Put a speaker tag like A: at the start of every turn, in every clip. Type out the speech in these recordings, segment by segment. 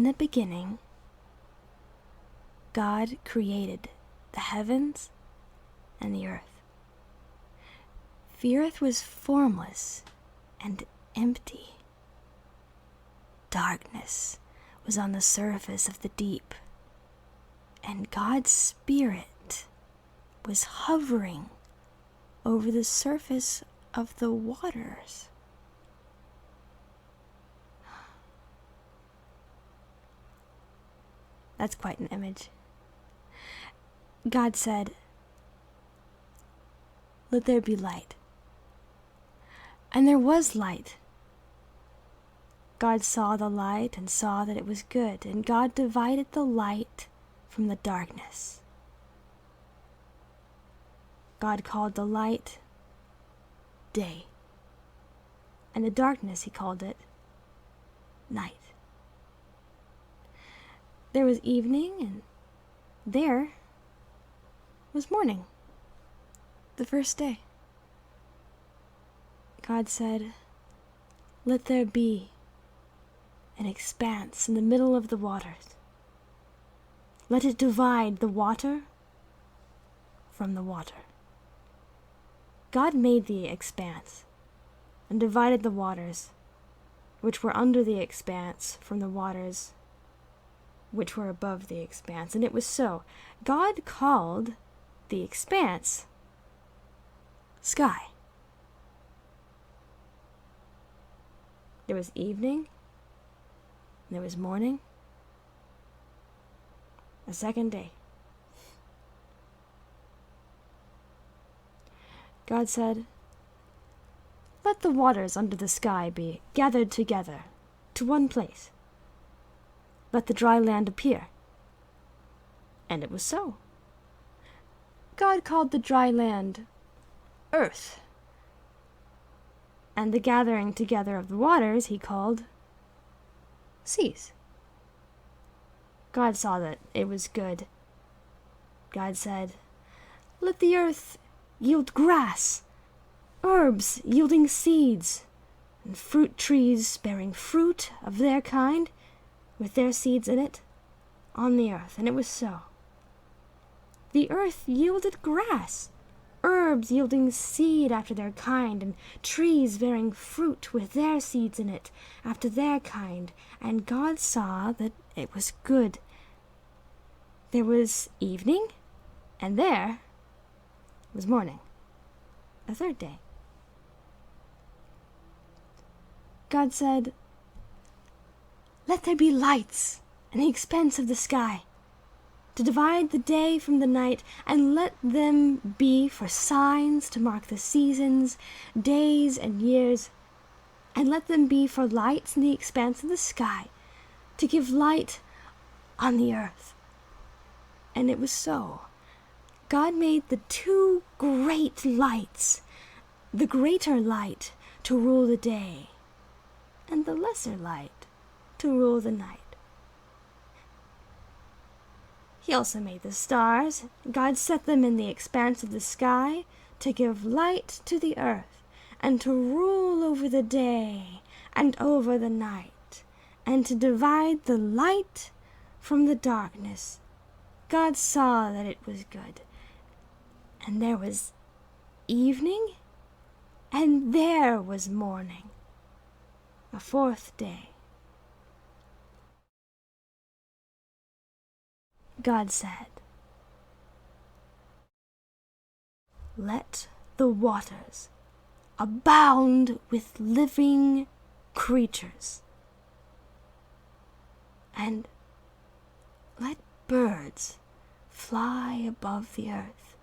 A: the beginning, God created the heavens and the earth. The earth was formless and empty. Darkness was on the surface of the deep, and God's Spirit was hovering over the surface of the waters. That's quite an image. God said, "Let there be light." And there was light. God saw the light and saw that it was good, and God divided the light from the darkness. God called the light day, and the darkness he called it night. There was evening, and there was morning, the first day. God said, "Let there be an expanse in the middle of the waters. Let it divide the water from the water." God made the expanse and divided the waters which were under the expanse from the waters which were above the expanse. And it was so. God called the expanse sky. There was evening, there was morning, a second day. God said, "Let the waters under the sky be gathered together to one place. Let the dry land appear." And it was so. God called the dry land earth, and the gathering together of the waters he called seas. God saw that it was good. God said, "Let the earth yield grass, herbs yielding seeds, and fruit trees bearing fruit of their kind, with their seeds in it, on the earth." And it was so. The earth yielded grass, herbs yielding seed after their kind, and trees bearing fruit with their seeds in it after their kind. And God saw that it was good. There was evening, and there was morning, a third day. God said, "Let there be lights in the expanse of the sky, to divide the day from the night, and let them be for signs to mark the seasons, days, and years, and let them be for lights in the expanse of the sky, to give light on the earth." And it was so. God made the two great lights, the greater light to rule the day, and the lesser light to rule the night. He also made the stars. God set them in the expanse of the sky to give light to the earth, and to rule over the day and over the night, and to divide the light from the darkness. God saw that it was good. And there was evening, and there was morning, a fourth day. God said, "Let the waters abound with living creatures, and let birds fly above the earth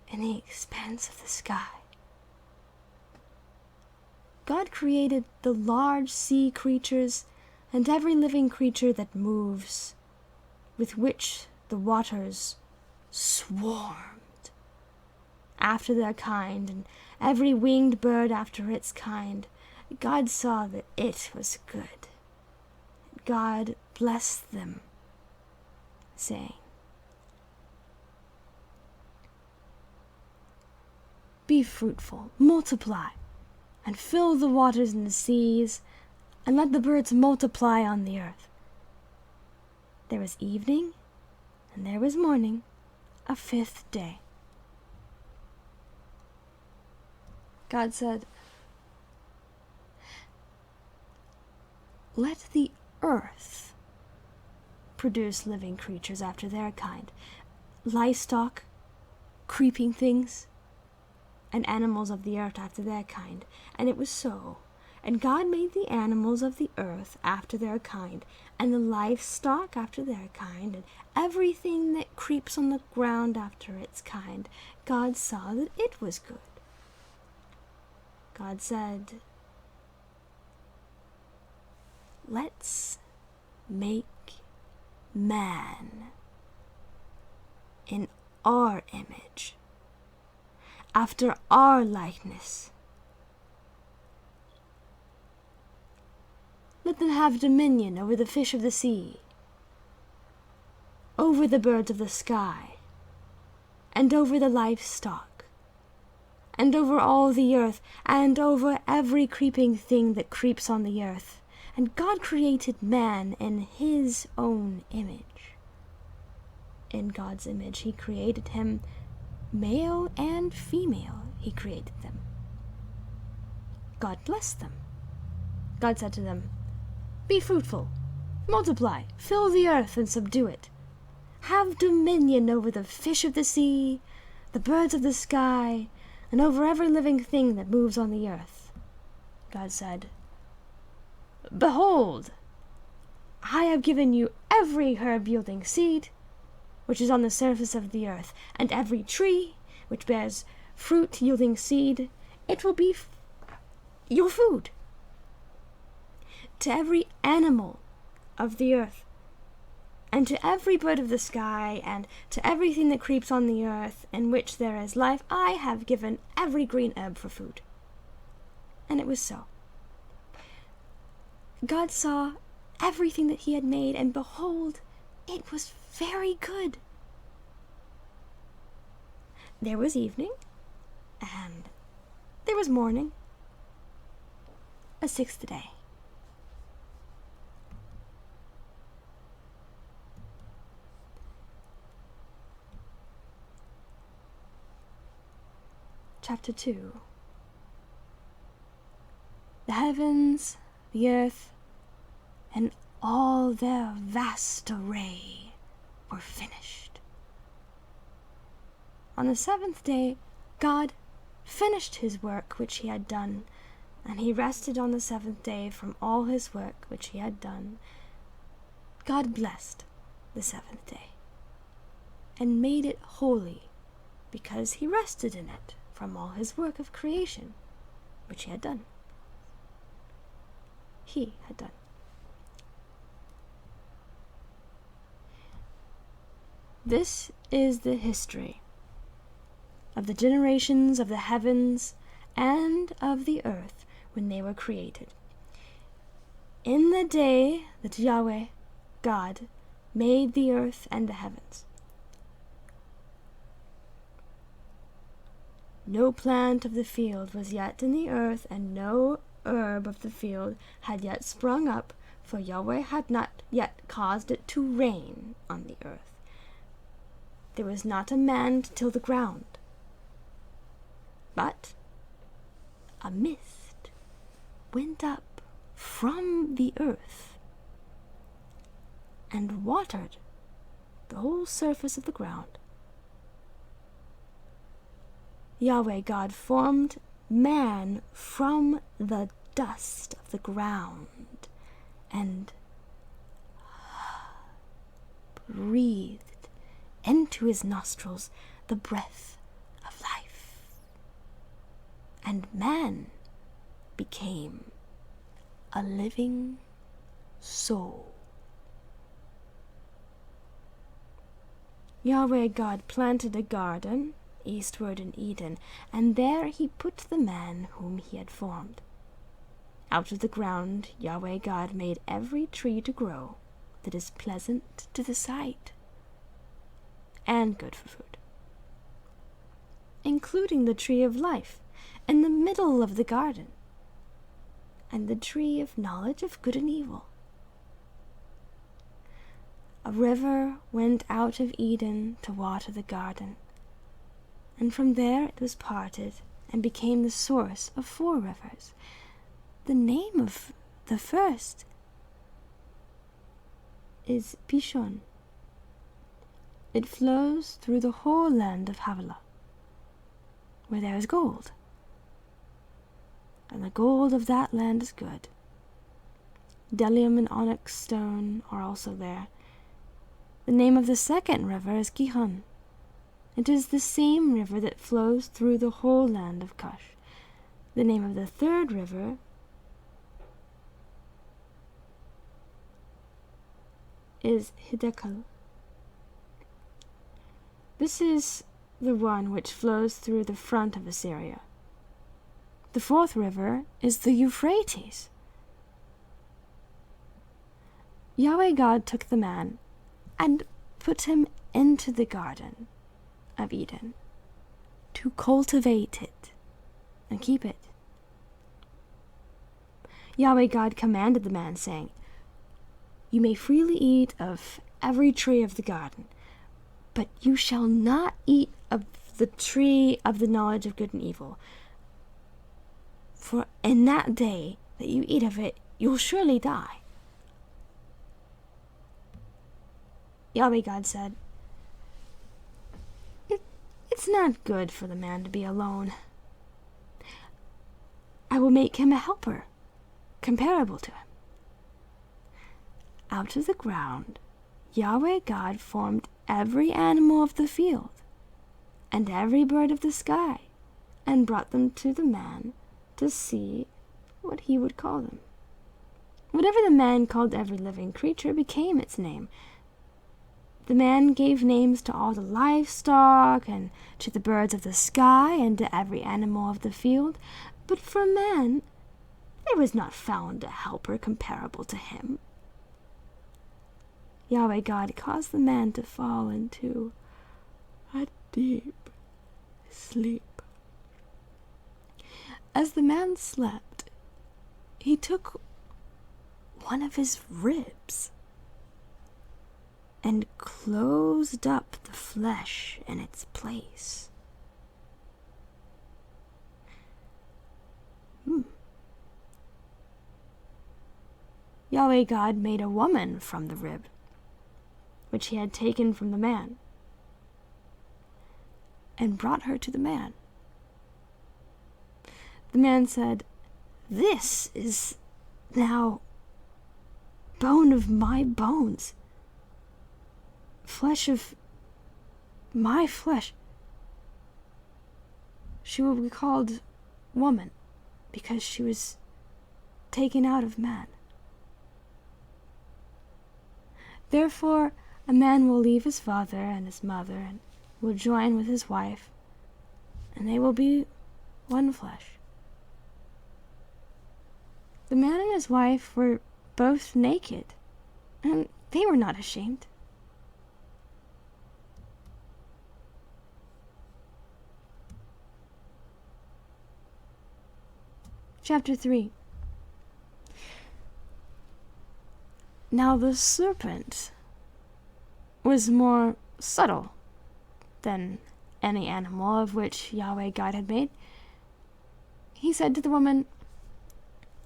A: in the expanse of the sky." God created the large sea creatures and every living creature that moves, with which the waters swarmed, after their kind, and every winged bird after its kind. God saw that it was good. God blessed them, saying, "Be fruitful, multiply, and fill the waters and the seas, and let the birds multiply on the earth." There was evening, and there was morning, a fifth day. God said, "Let the earth produce living creatures after their kind, livestock, creeping things, and animals of the earth after their kind." And it was so. And God made the animals of the earth after their kind, and the livestock after their kind, and everything that creeps on the ground after its kind. God saw that it was good. God said, "Let's make man in our image, after our likeness. Let them have dominion over the fish of the sea, over the birds of the sky, and over the livestock, and over all the earth, and over every creeping thing that creeps on the earth." And God created man in his own image. In God's image he created him, male and female he created them. God blessed them. God said to them, "Be fruitful, multiply, fill the earth and subdue it. Have dominion over the fish of the sea, the birds of the sky, and over every living thing that moves on the earth." God said, "Behold, I have given you every herb-yielding seed which is on the surface of the earth, and every tree which bears fruit-yielding seed. It will be your food. To every animal of the earth, and to every bird of the sky, and to everything that creeps on the earth in which there is life, I have given every green herb for food." And it was so. God saw everything that he had made, and behold, it was very good. There was evening, and there was morning, a sixth day. Chapter 2. The heavens, the earth, and all their vast array were finished. On the seventh day, God finished his work which he had done, and he rested on the seventh day from all his work which he had done. God blessed the seventh day, and made it holy, because he rested in it from all his work of creation which he had done. He had done. This is the history of the generations of the heavens and of the earth when they were created. In the day that Yahweh, God, made the earth and the heavens, no plant of the field was yet in the earth, and no herb of the field had yet sprung up, for Yahweh had not yet caused it to rain on the earth. There was not a man to till the ground, but a mist went up from the earth and watered the whole surface of the ground. Yahweh God formed man from the dust of the ground and breathed into his nostrils the breath of life, and man became a living soul. Yahweh God planted a garden eastward in Eden, and there he put the man whom he had formed. Out of the ground Yahweh God made every tree to grow that is pleasant to the sight and good for food, including the tree of life in the middle of the garden, and the tree of knowledge of good and evil. A river went out of Eden to water the garden, and from there it was parted and became the source of 4 rivers. The name of the first is Pishon. It flows through the whole land of Havilah, where there is gold, and the gold of that land is good. Bdellium and onyx stone are also there. The name of the second river is Gihon. It is the same river that flows through the whole land of Cush. The name of the third river is Hiddekel. This is the one which flows through the front of Assyria. The fourth river is the Euphrates. Yahweh God took the man and put him into the garden of Eden to cultivate it and keep it. Yahweh God commanded the man, saying, "You may freely eat of every tree of the garden, but you shall not eat of the tree of the knowledge of good and evil. For in that day that you eat of it, you'll surely die." Yahweh God said, It's not good for the man to be alone. I will make him a helper, comparable to him. Out of the ground, Yahweh God formed every animal of the field and every bird of the sky, and brought them to the man to see what he would call them. Whatever the man called every living creature became its name. The man gave names to all the livestock, and to the birds of the sky, and to every animal of the field. But for man, there was not found a helper comparable to him. Yahweh God caused the man to fall into a deep sleep. As the man slept, he took one of his ribs and closed up the flesh in its place. Yahweh God made a woman from the rib, which he had taken from the man, and brought her to the man. The man said, "This is now bone of my bones, flesh of my flesh. She will be called woman, because she was taken out of man. Therefore, a man will leave his father and his mother, and will join with his wife, and they will be one flesh." The man and his wife were both naked, and they were not ashamed. Chapter 3. Now the serpent was more subtle than any animal of which Yahweh God had made. He said to the woman,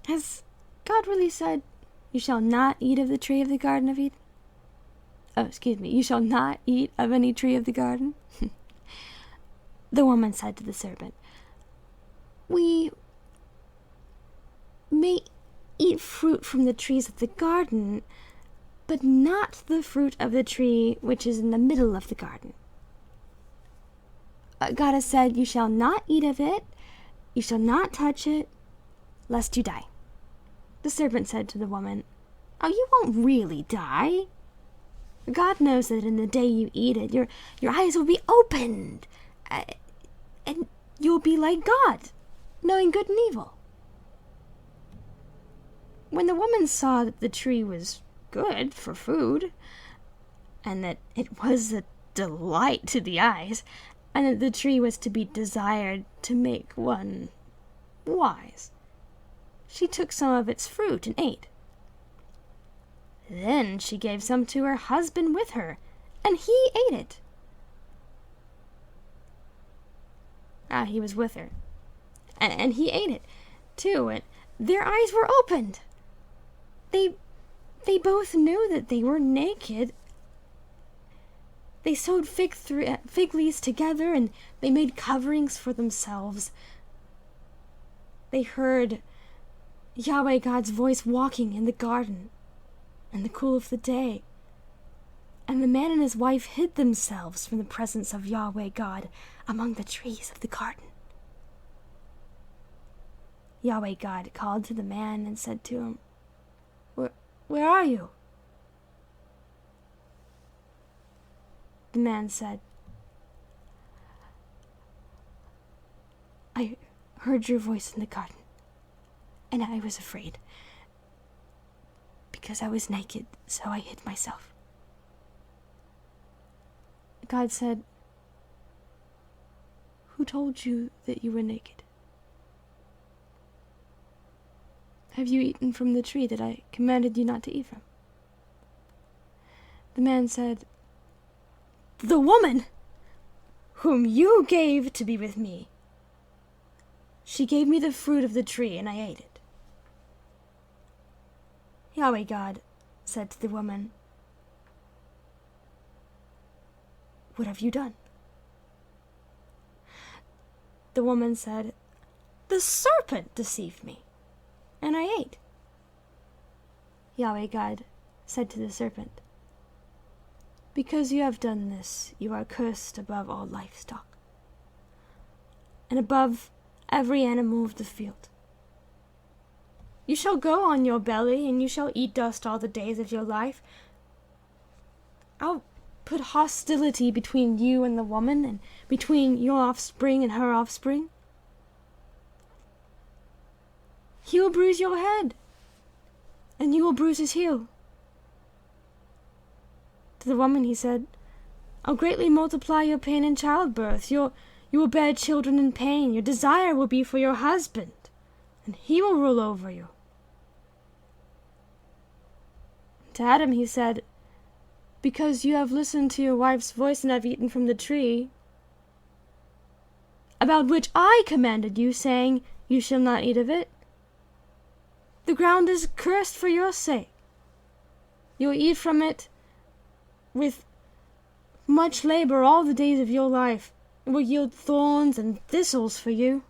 A: "Has God really said, 'You shall not eat of the tree of the garden of Eden'? You shall not eat of any tree of the garden?" The woman said to the serpent, "We may eat fruit from the trees of the garden, but not the fruit of the tree which is in the middle of the garden. God has said, 'You shall not eat of it, you shall not touch it, lest you die.'" The serpent said to the woman, "Oh, you won't really die. God knows that in the day you eat it, your eyes will be opened, and you'll be like God, knowing good and evil." When the woman saw that the tree was good for food, and that it was a delight to the eyes, and that the tree was to be desired to make one wise, she took some of its fruit and ate. Then she gave some to her husband with her, and he ate it. He was with her. And he ate it, too, and their eyes were opened. They both knew that they were naked. They sewed fig leaves together, and they made coverings for themselves. They heard Yahweh God's voice walking in the garden in the cool of the day. And the man and his wife hid themselves from the presence of Yahweh God among the trees of the garden. Yahweh God called to the man and said to him, Where are you? The man said, I heard your voice in the garden, and I was afraid, because I was naked, so I hid myself. God said, Who told you that you were naked? Have you eaten from the tree that I commanded you not to eat from? The man said, The woman whom you gave to be with me. She gave me the fruit of the tree, and I ate it. Yahweh God said to the woman, What have you done? The woman said, The serpent deceived me, and I ate. Yahweh God said to the serpent, Because you have done this, you are cursed above all livestock, and above every animal of the field. You shall go on your belly, and you shall eat dust all the days of your life. I'll put hostility between you and the woman, and between your offspring and her offspring. He will bruise your head, and you will bruise his heel. To the woman he said, I'll greatly multiply your pain in childbirth. You will bear children in pain. Your desire will be for your husband, and he will rule over you. To Adam he said, Because you have listened to your wife's voice and have eaten from the tree, about which I commanded you, saying, You shall not eat of it, the ground is cursed for your sake. You will eat from it with much labor all the days of your life. It will yield thorns and thistles for you,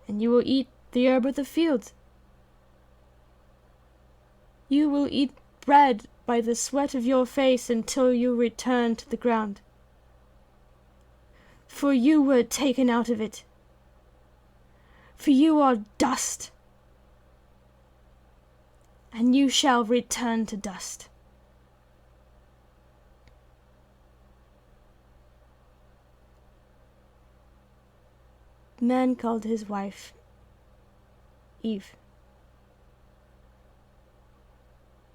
A: and you will eat the herb of the field. You will eat bread by the sweat of your face until you return to the ground. For you were taken out of it. For you are dust, and you shall return to dust. The man called his wife Eve,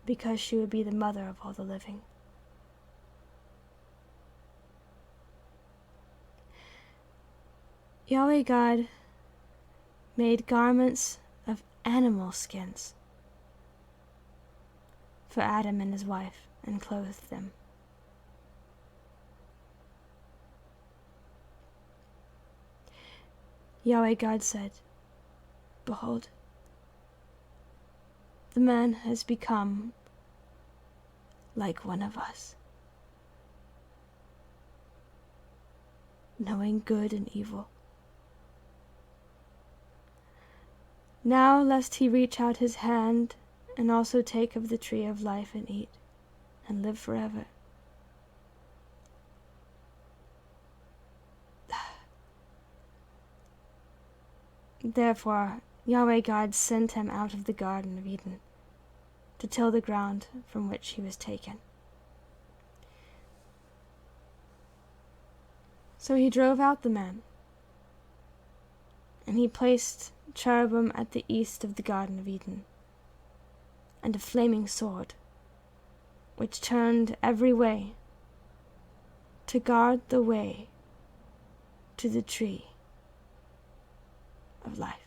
A: because she would be the mother of all the living. Yahweh God made garments of animal skins for Adam and his wife, and clothed them. Yahweh God said, Behold, the man has become like one of us, knowing good and evil. Now lest he reach out his hand and also take of the tree of life and eat, and live forever. Therefore Yahweh God sent him out of the Garden of Eden to till the ground from which he was taken. So he drove out the man, and he placed cherubim at the east of the Garden of Eden, and a flaming sword, which turned every way to guard the way to the tree of life.